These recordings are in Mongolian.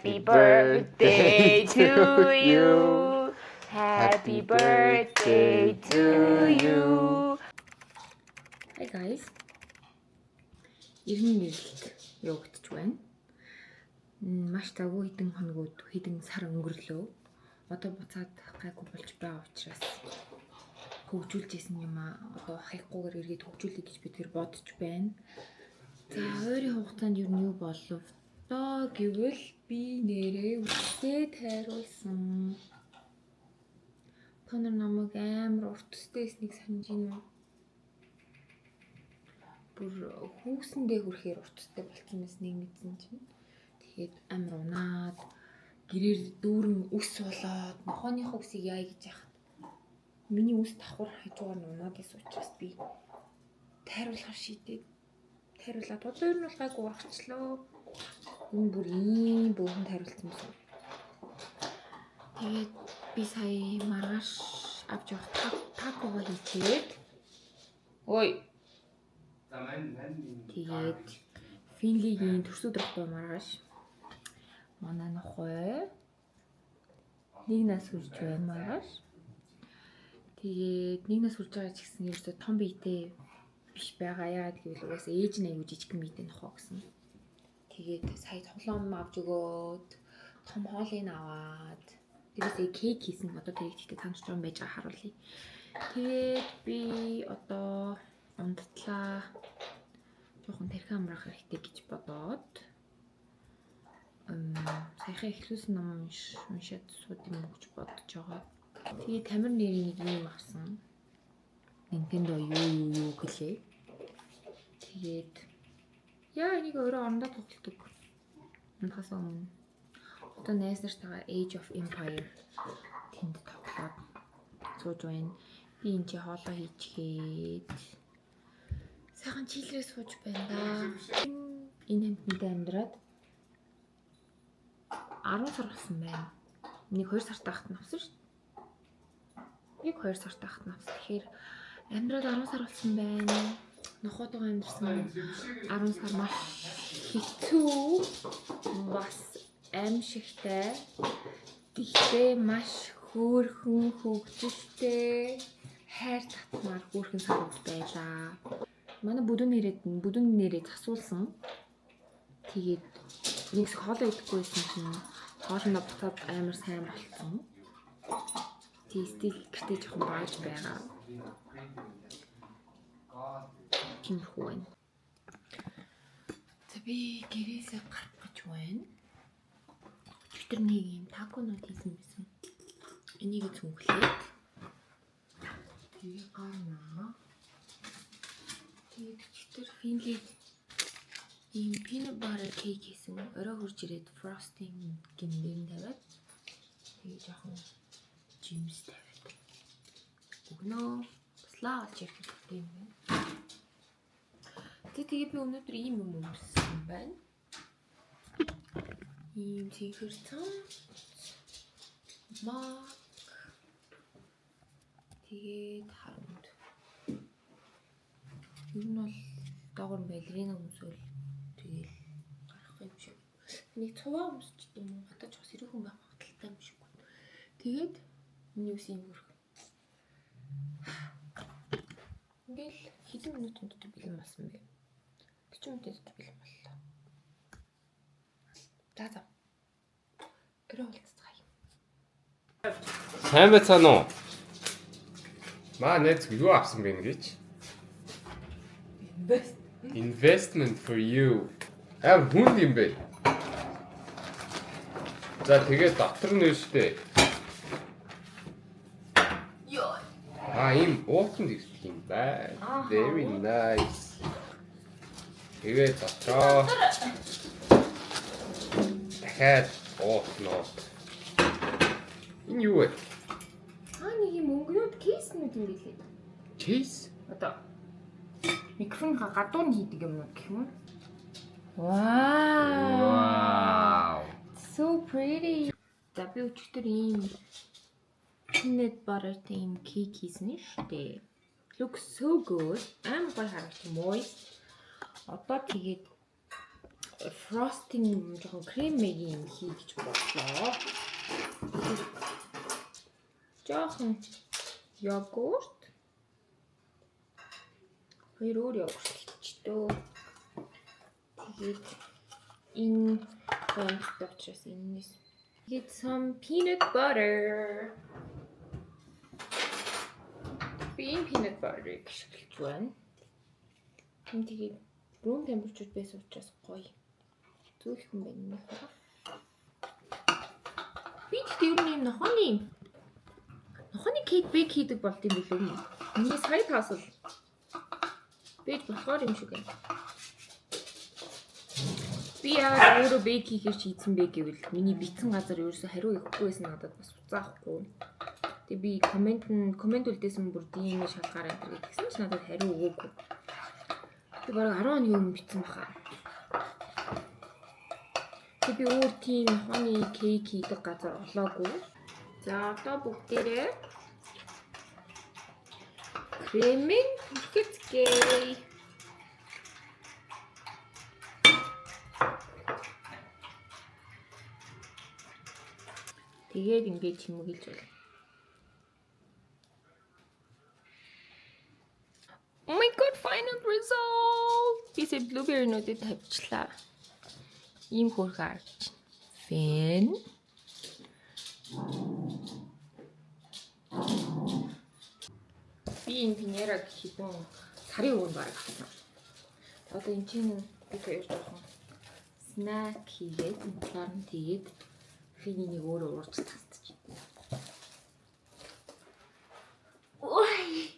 Happy birthday to you. Happy birthday to you. Hi guys. Ирнэ нэрлэлт явагдаж байна. Маш завгүй хэдэн сар өнгөрлөө. Одоо буцаад гайгүй болж байгаа учраас хөгжүүлжсэн юм аа. Одоо хаяггүйгээр эргээд хөгжүүлэх гэж бид бодож байна. За ойрын хугацаанд юу болов доо гэвэл би нэрээ үстэй тайруулсан. Тонор намайг амар урт үстэйснийг санаж байна уу? Бүр хүүсэндээ хүрэхээр урт үстэй болсон мэснийг мэдсэн чинь. Тэгээд амар унаад гэрээр дүүрэн үс болоод нохооныхоо үсийг яа гэж яхад миний үс давхар хажуугаар нь унаад байсан учраас би тайруулахар шийдээд тайруулаад одоо ер нь бол гайгүй орчлоо. Энэ бүр ийм бөөн тайруулсан байсан. Тэгээд би сая маргааш авч явах такого хийчихэд ой тэгээд Финлигийн төрсөд рахгүй маргааш манай нохой нэг нас хүрч байна маргааш. Тэгээд нэг нас хүрч байгаа ч гэсэн ерөөсөө том биетэй биш байгаа. Яагаад гэвэл угаасаа ээж нь аягүй жижиг биетэй нохоо гэсэн. Тэгээд сая тоглоом авч өгөөд том хоолыг аваад тэрээсээ кейк хийсэн. Одоо тэрийг ихтэй таньж байгаа байж байгаа харуулъя. Тэгээд би одоо ундатлаа жоохон тархи амраах хэрэгтэй гэж бодоод саяхан эхлүүлсэн ном уншаад сууд юм гэж бодож байгаа. Тэгээд тамир нэрийн нэг юм авсан. Nintendo юу гэлээ. Тэгээд яа энийг өөрөө орондоо тоглодог. Унтахаас өмнө одоо найзнартайгаа Age of Empire тэнд тоглоод сууж байна. Би энэ чи хоолоо хийчихэд сайхан чийлрээ сууж байна да. Энэ хамттай амьдраад 10 сар болсон байна. Нэг 2 сар тахт навсан шүү дээ. Яг 2 сар тахт навсан. Тэгэхээр амьдраад 10 сар болсон байна. Нохотойгоо амьдсан 10 сар маш хэцүү, бас аимшигтай, тэгтээ маш хөөрхөн хөвгөлтэй, хайр татмаар хөөрхөн сарууд байлаа. Манай бүдүүн нэрээ засуулсан. Тэгээд нэг хоолоо идэхгүйсэн чинь хоолндоо буцаад амар сайн болсон. Тийстийг гэртээ жоохон baаж байгаа. Тимхүү байна. За би гэрээсээ гарах гэж байна. Өчтөр нэг юм таконууд хийсэн байсан. Энийг зүнхлээд тэгээ гарнаа. Тэгээд өчтөр Финли ийм peanut butter cake хийсэн. Орой хурж ирээд frosting гэмээр тавиад тэгээ жоохон жимс тавиад өгнөө. Слаа олж ирэх хэрэгтэй юм байна. Тэгээд би өнөөдөр ийм юм өмссөн байна. Ийм цэвэрцэн мак тэгээд харууд. Юу нь бол доогор балерина өмсөөл тэгэл гарах юм шиг. Нэг цуваа өмсч юм уу? Гадаж бас ирэх хүн байх магадaltaй юм шиг байна. Тэгээд миний үс юм хөрх. Ингээл хэдэн минут өндөд бэлэн болсон бэ? 40 минутын өндөд бэлэн боллоо. За. Өрөө уулзцгаая. Сайн байцгаана уу? Маа найз юу авсан бэ гэж? Investment for you. Хүнд юм бэ? За тэгээд дотор нь штэ. Йоо. Ийм уутанд ирдэг юм байна. Very nice. Тэгээд дотроо дахиад уутнууд. Энэ юу вэ? Нэг юм өнгөнүүд кейснүүд юм гэлээ. Кейс? Одоо микрофон гадуур нь хийдэг юмнууд гэх юм уу? Wow. So pretty. За би өчигдөр ийм peanut butter тийм кейк хийсэн шүү дээ. Looks so good. Амар гоё харагч юм уу? Одоо тэгээд фростинг жоохон кремигийн хийж бодлоо. Жоохон йогурт. Хоёр өөр йогурт хийчихдөө. Тэгээд энэ гомдтой учраас энэс. Get some peanut butter. Peanut butter гэж байна. Тэгээд room temperature байсан учраас гоё. Зөөлхөн байна нөхөр. Би тэр юм нохооны кейк бейк хийдэг болт юм билүү юм. Миний сая таасал. Бэж болохоор юм шиг байна. Би яагаад өөрөө бейк хийхээр шийдсэн бэ гэвэл миний битсэн газар ерөөсө хариу өгөхгүй байсан надад бас уцаахгүй. Тэгээ би комент үлдээсэн бүр DM шалгаараа энэ гэсэн ч надад хариу өгөөгүй. Тэгээ бараг 10 оны өмнө битсэн баха. Тэгээ би өөр тийм нохооны кейк хийдэг газар олоогүй. За одоо бүгдээрээ креминг хийцгээе. Тэгээд ингэж хэмгэлж байна. Oh my god, final result. This is blueberry нүүдэд тавьчлаа. Ийм хөөрхөн арч. Фэн. Би энэ пинераг хитэн сарын өмнө бараг авсан. Одоо энэ чинь би хоёр жоохон снэк хийгээд талаар нь тэгээд хинийг өөрөө уурч тасчих. Ой.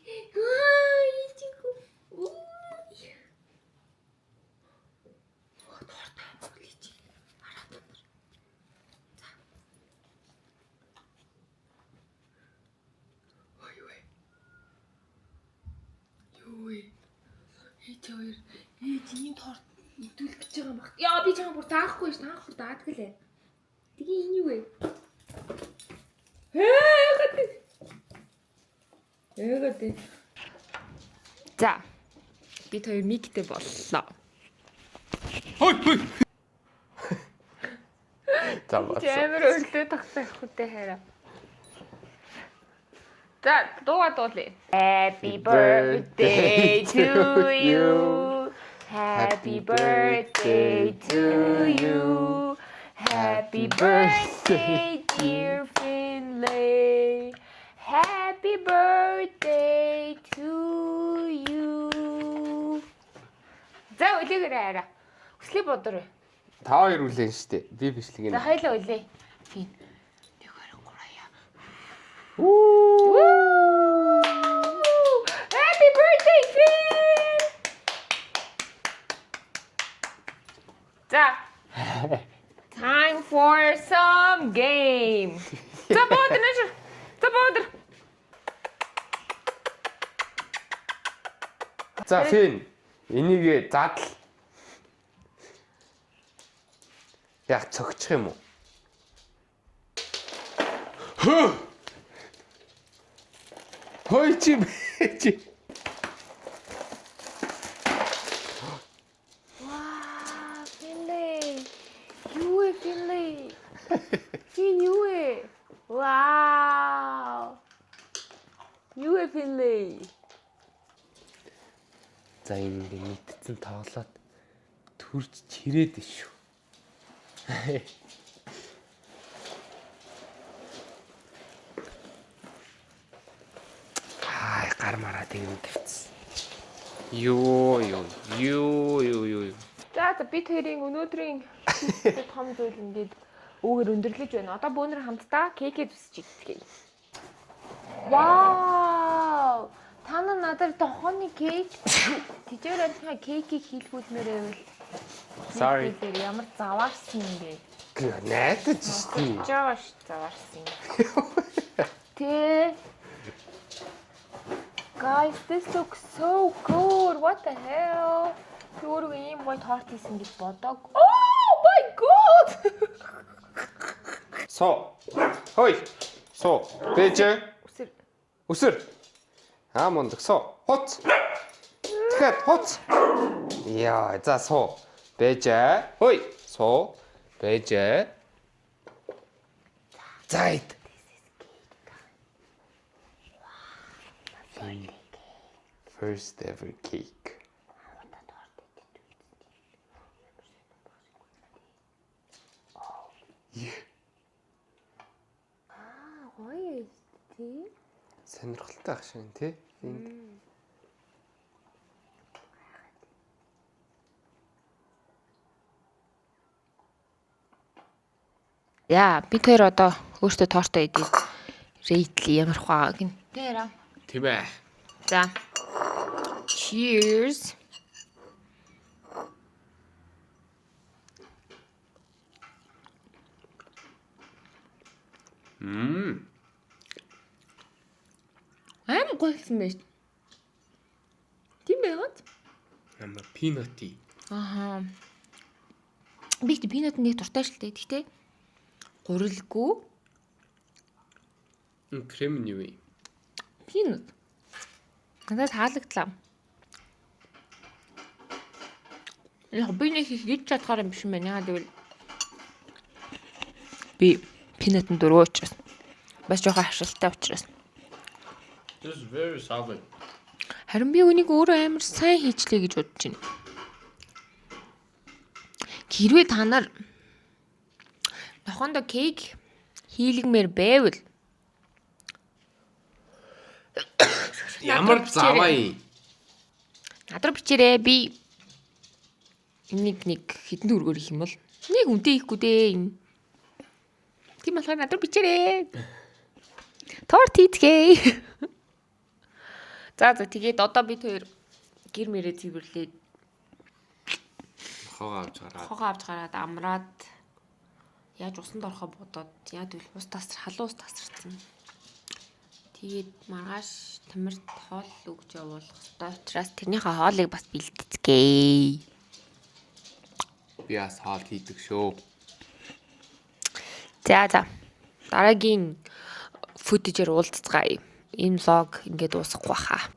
Чиний торт идүүлэх гэж байгаа юм баг. Яа би чамаа бүр даахгүй ш, таах бүр даадаг лээ. Тэгээ энэ юу вэ? Ээгээд. За. Би хоёр миктэй боллоо. Хой. За бац. Амар өрлөө тагсах хүтэй хараа. За, дуулъя. Happy birthday to you. Happy birthday to you. Happy birthday dear Finlay. Happy birthday to you. За, үлээгээрээ хараа. Хүслээ бодорой. Та хоёр үлээн штэ. Би бичлэг За, энэ. хоёлаа үлээ. Фин. 1 2 3. Woo! Happy birthday, Finn! За. Time for some game. За бодор. За Фин. Энийг задал. Яг цогчих юм уу? Хой чи. Wow, Finlay. You are Finlay. Finn, you are. Wow. You are Finlay. За ингэ мэдсэн тоглоод төрж чирээд шүү. Хай гар мараа тэгэн тавьчихсан. Юу. За би тэрийн өнөөдрийн том зүйл ингээд өвгөр өндөрлөж байна. Одоо бөөнөр хамтдаа кейкээ зүсэж идчихье. Вау! Та надад тохооны кейк тийчээр анхаа кейкийг хийлгүүлмээр байвал. Sorry. Тэр ямар заваарсан юм бэ? Найдаж шүү. Жааш заваарсан. Тэ. Guys, this looks so good. What the hell? Юу ийм гоё торт хийсэн гэж бодог. Oh my god! Хой. Бэж. Үсэр. Мундаг. Хоц. Тэгэхэд хоц. Яа, за Бэжэ. Хой. Соо. Бэжэ. Зайд. First ever cake. Гоё тий. Сонирхолтой ах шин тий. Яа, бид хоёр одоо өөртөө тоортой идэх. Рейтли ямар хаа гин. Тэраа. Тийм ээ. За. Cheers. Гоё гэсэн байж. Тийм байгаад. Амар пинати. Аха. Би ч пинат нэг дуртай шүү дээ. Гэхдээ гурилгүй Крем нь юу вэ? пинат. Надад таалагдлаа. Яг би нэг их гэж чадгаар юм биш юм байна. Яагаад гэвэл би пинатын дөрөв учраас бас жоохон хашилтай учраас. This is very solid. Харин би үнийг өөрөө амар сайн хийчлээ гэж бодож байна. Хэрвээ та нар нохондо кейк хийлгмээр байвал Ямар заваа. Надруу бичээрэй. Би нэг хитэн төгрөгөөр их юм бол нэг үнтэй ихгүй дээ юм. Тийм болохоор надруу бичээрэй. Торт хийцгээе. За тэгээд одоо бид хоёр гэр мэрээ цэвэрлээд хогоо авч гараад амраад яаж усанд орохоо бодоод яа тэгвэл халуун ус тасарсан. Тэгээд маргааш тамирт хоол өгч явуулах хэрэгтэй учраас тэрнийхээ хоолыг бас бэлтгэе. Би бас хоол хийдэг шүү. За дараагийн футажээр уулзцгаая. Энэ влог ингээд дуусахгүй баха.